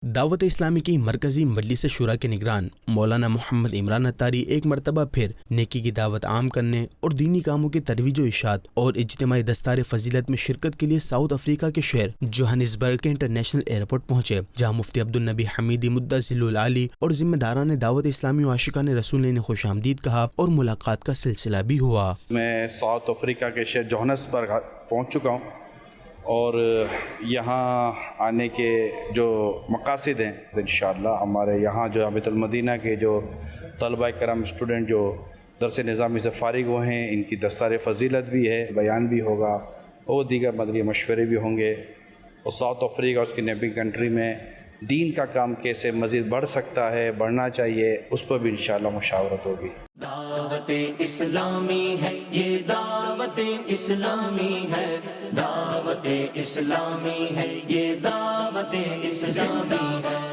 دعوت اسلامی کی مرکزی مجلس شورا کے نگران مولانا محمد عمران اتاری ایک مرتبہ پھر نیکی کی دعوت عام کرنے اور دینی کاموں کی ترویج و اشاعت اور اجتماعی دستار فضیلت میں شرکت کے لیے ساؤتھ افریقہ کے شہر جوہانسبرگ کے انٹرنیشنل ایئرپورٹ پہنچے، جہاں مفتی عبدالنبی حمیدی مدہ ذل العالی اور ذمہ داران دعوت اسلامی و عاشقان رسول نے انہیں خوش آمدید کہا اور ملاقات کا سلسلہ بھی ہوا۔ میں ساؤتھ افریقہ کے شہر جوہانسبرگ پہنچ چکا ہوں اور یہاں آنے کے جو مقاصد ہیں انشاءاللہ ہمارے یہاں جو بیت المدینہ کے جو طلبہ کرام اسٹوڈنٹ جو درس نظامی سے فارغ ہوئے ہیں، ان کی دستار فضیلت بھی ہے، بیان بھی ہوگا اور دیگر مدنی مشورے بھی ہوں گے، اور ساؤتھ افریقہ اس کی نیبنگ کنٹری میں دین کا کام کیسے مزید بڑھ سکتا ہے، بڑھنا چاہیے، اس پر بھی انشاءاللہ مشاورت ہوگی۔ دعوت اسلامی ہے یہ، دعوت اسلامی ہے، دعوت اسلامی ہے یہ، دعوت اسلامی ہے۔